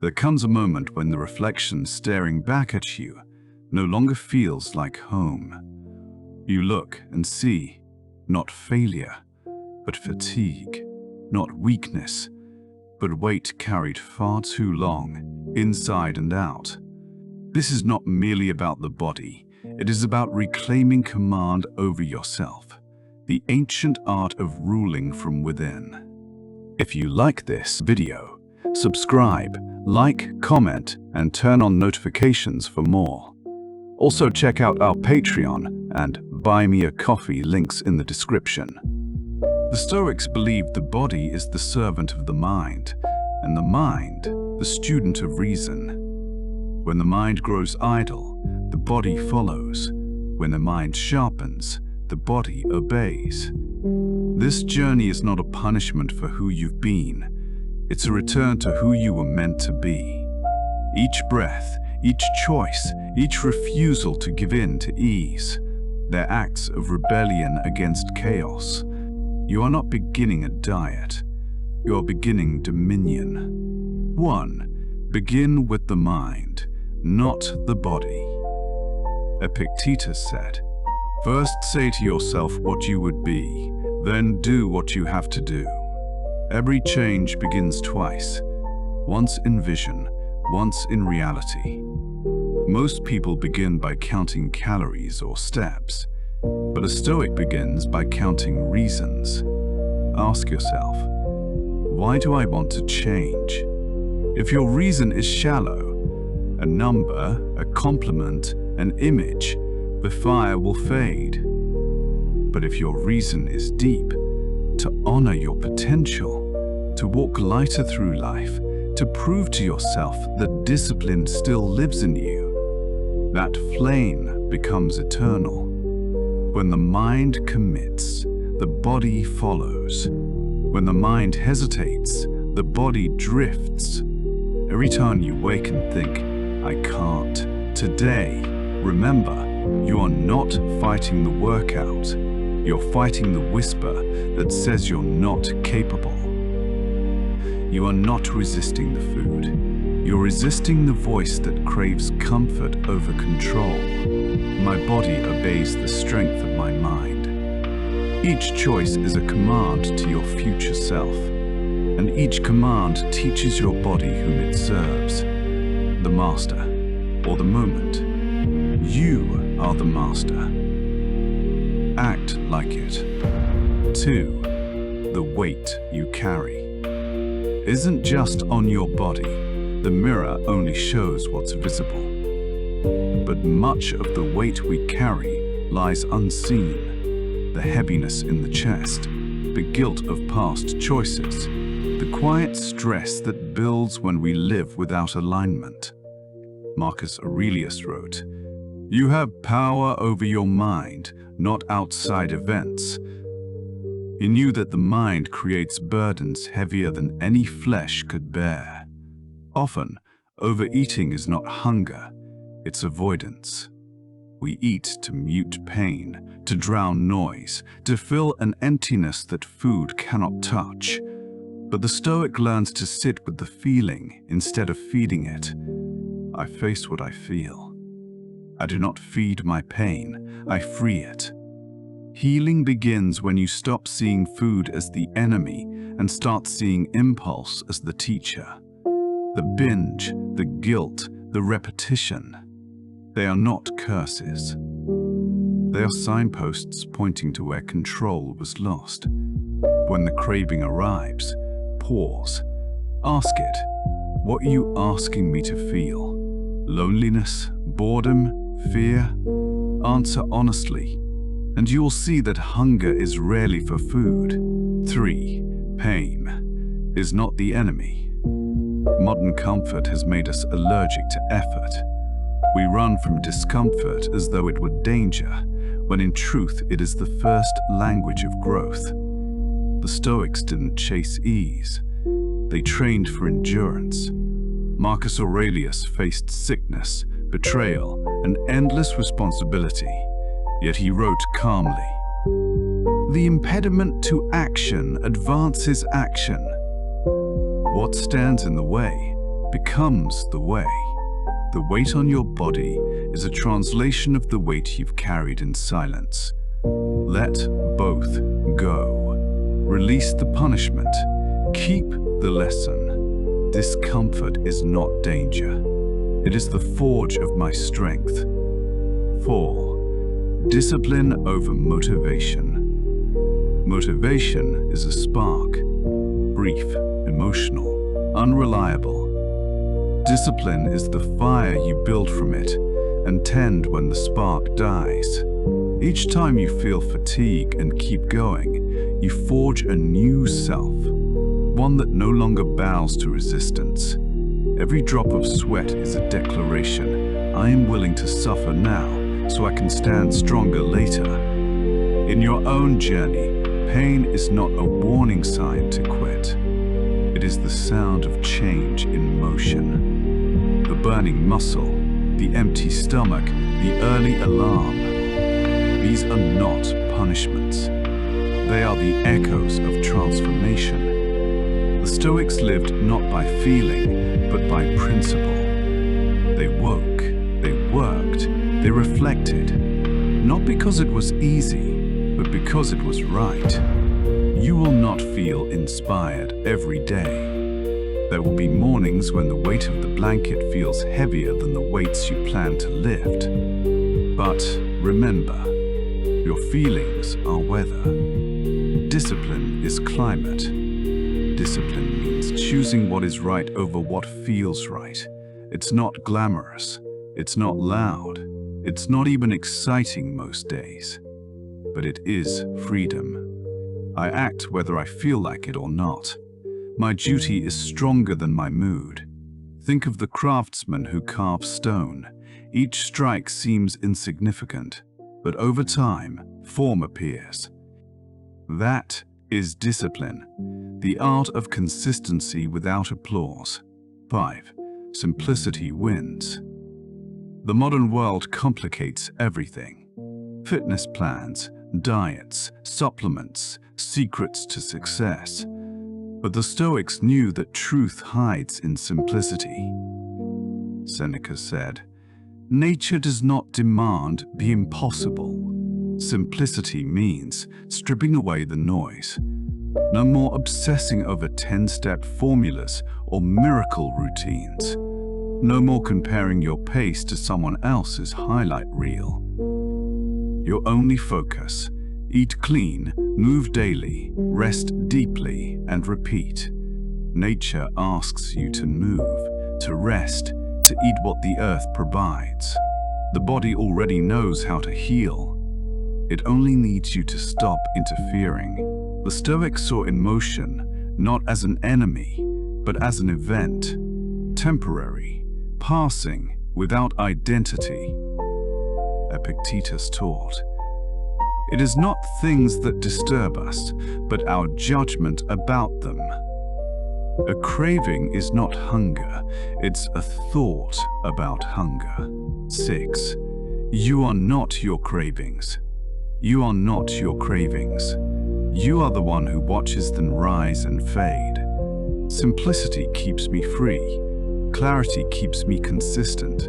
There comes a moment when the reflection staring back at you no longer feels like home. You look and see not failure, but fatigue, not weakness, but weight carried far too long, inside and out. This is not merely about the body, it is about reclaiming command over yourself, the ancient art of ruling from within. If you like this video, subscribe, like, comment, and turn on notifications for more. Also check out our Patreon and Buy Me a Coffee links in the description. The Stoics believed the body is the servant of the mind, and the mind the student of reason. When the mind grows idle, the body follows. When the mind sharpens, the body obeys. This journey is not a punishment for who you've been. It's a return to who you were meant to be. Each breath, each choice, each refusal to give in to ease, they're acts of rebellion against chaos. You are not beginning a diet. You are beginning dominion. 1. Begin with the mind, not the body. Epictetus said, "First say to yourself what you would be, then do what you have to do." Every change begins twice, once in vision, once in reality. Most people begin by counting calories or steps, but a Stoic begins by counting reasons. Ask yourself, why do I want to change? If your reason is shallow, a number, a compliment, an image, the fire will fade. But if your reason is deep, to honor your potential, to walk lighter through life, to prove to yourself that discipline still lives in you, that flame becomes eternal. When the mind commits, the body follows. When the mind hesitates, the body drifts. Every time you wake and think, "I can't," today, remember, you are not fighting the workout. You're fighting the whisper that says you're not capable. You are not resisting the food. You're resisting the voice that craves comfort over control. My body obeys the strength of my mind. Each choice is a command to your future self, and each command teaches your body whom it serves, the master or the moment. You are the master. Act like it. 2. The weight you carry isn't just on your body. The mirror only shows what's visible. But much of the weight we carry lies unseen. The heaviness in the chest, the guilt of past choices, the quiet stress that builds when we live without alignment. Marcus Aurelius wrote, "You have power over your mind, not outside events." He knew that the mind creates burdens heavier than any flesh could bear. Often, overeating is not hunger, it's avoidance. We eat to mute pain, to drown noise, to fill an emptiness that food cannot touch. But the Stoic learns to sit with the feeling instead of feeding it. I face what I feel. I do not feed my pain, I free it. Healing begins when you stop seeing food as the enemy and start seeing impulse as the teacher. The binge, the guilt, the repetition, they are not curses. They are signposts pointing to where control was lost. When the craving arrives, pause. Ask it, what are you asking me to feel? Loneliness, boredom, fear? Answer honestly, and you will see that hunger is rarely for food. 3. Pain is not the enemy. Modern comfort has made us allergic to effort. We run from discomfort as though it were danger, when in truth it is the first language of growth. The Stoics didn't chase ease. They trained for endurance. Marcus Aurelius faced sickness, betrayal, and endless responsibility, yet he wrote calmly, "The impediment to action advances action. What stands in the way becomes the way. The weight on your body is a translation of the weight you've carried in silence. Let both go. Release the punishment. Keep the lesson. Discomfort is not danger. It is the forge of my strength. 4. Discipline over motivation. Motivation is a spark. Brief, emotional, unreliable. Discipline is the fire you build from it and tend when the spark dies. Each time you feel fatigue and keep going, you forge a new self, one that no longer bows to resistance. Every drop of sweat is a declaration. I am willing to suffer now so I can stand stronger later. In your own journey, pain is not a warning sign to quit. It is the sound of change in motion. The burning muscle, the empty stomach, the early alarm. These are not punishments. They are the echoes of transformation. The Stoics lived not by feeling, but by principle. They woke, they worked, they reflected, not because it was easy, but because it was right. You will not feel inspired every day. There will be mornings when the weight of the blanket feels heavier than the weights you plan to lift. But remember, your feelings are weather. Discipline is climate. Discipline means choosing what is right over what feels right. It's not glamorous. It's not loud. It's not even exciting most days. But it is freedom. I act whether I feel like it or not. My duty is stronger than my mood. Think of the craftsman who carves stone. Each strike seems insignificant, but over time, form appears. That is discipline, the art of consistency without applause. 5. Simplicity wins. The modern world complicates everything. Fitness plans, diets, supplements, secrets to success. But the Stoics knew that truth hides in simplicity. Seneca said, "Nature does not demand the impossible." Simplicity means stripping away the noise. No more obsessing over 10-step formulas or miracle routines. No more comparing your pace to someone else's highlight reel. Your only focus: eat clean, move daily, rest deeply, and repeat. Nature asks you to move, to rest, to eat what the earth provides. The body already knows how to heal. It only needs you to stop interfering. The Stoics saw emotion not as an enemy, but as an event, temporary, passing, without identity. Epictetus taught, "It is not things that disturb us, but our judgment about them." A craving is not hunger, it's a thought about hunger. 6. You are not your cravings. You are not your cravings. You are the one who watches them rise and fade. Simplicity keeps me free. Clarity keeps me consistent.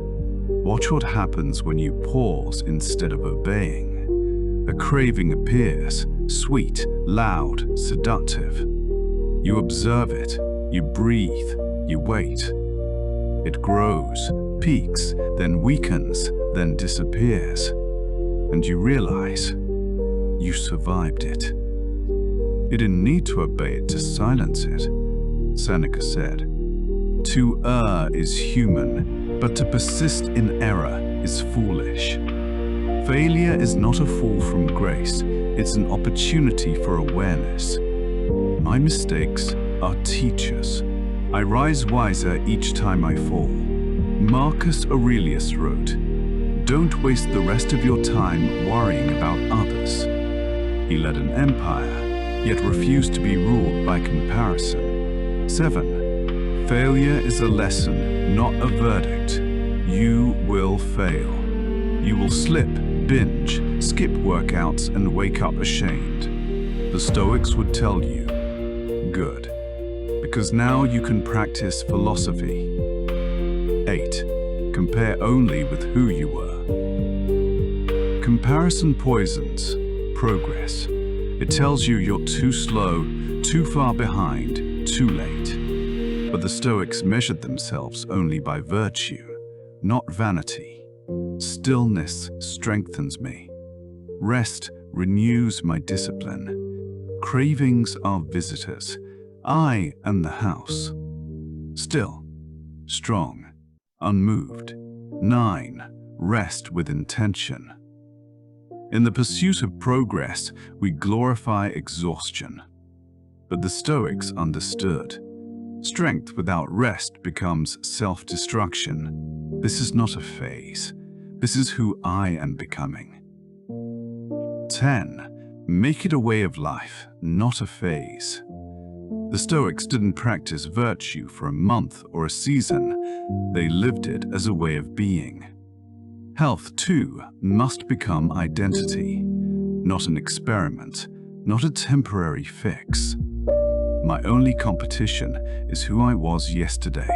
Watch what happens when you pause instead of obeying. A craving appears, sweet, loud, seductive. You observe it, you breathe, you wait. It grows, peaks, then weakens, then disappears. And you realize you survived it. You didn't need to obey it to silence it. Seneca said, "To err is human, but to persist in error is foolish." Failure is not a fall from grace, it's an opportunity for awareness. My mistakes are teachers. I rise wiser each time I fall. Marcus Aurelius wrote, "Don't waste the rest of your time worrying about others." He led an empire, yet refused to be ruled by comparison. 7. Failure is a lesson, not a verdict. You will fail. You will slip, binge, skip workouts, and wake up ashamed. The Stoics would tell you, good, because now you can practice philosophy. 8. Compare only with who you were. Comparison poisons progress. It tells you you're too slow, too far behind, too late. But the Stoics measured themselves only by virtue, not vanity. Stillness strengthens me. Rest renews my discipline. Cravings are visitors. I am the house. Still, strong, unmoved. 9. Rest with intention. In the pursuit of progress, we glorify exhaustion. But the Stoics understood. Strength without rest becomes self-destruction. This is not a phase. This is who I am becoming. 10. Make it a way of life, not a phase. The Stoics didn't practice virtue for a month or a season. They lived it as a way of being. Health, too, must become identity, not an experiment, not a temporary fix. My only competition is who I was yesterday.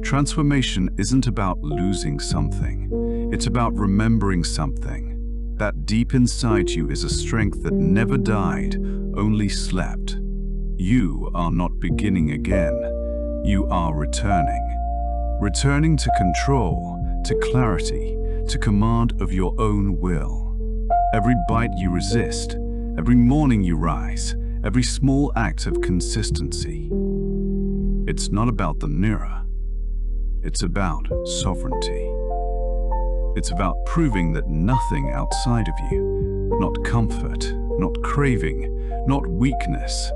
Transformation isn't about losing something. It's about remembering something. That deep inside you is a strength that never died, only slept. You are not beginning again. You are returning. Returning to control, to clarity, to command of your own will. Every bite you resist, every morning you rise, every small act of consistency. It's not about the mirror. It's about sovereignty. It's about proving that nothing outside of you, not comfort, not craving, not weakness,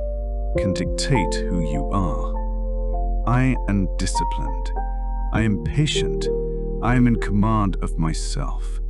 can dictate who you are. I am disciplined. I am patient. I am in command of myself.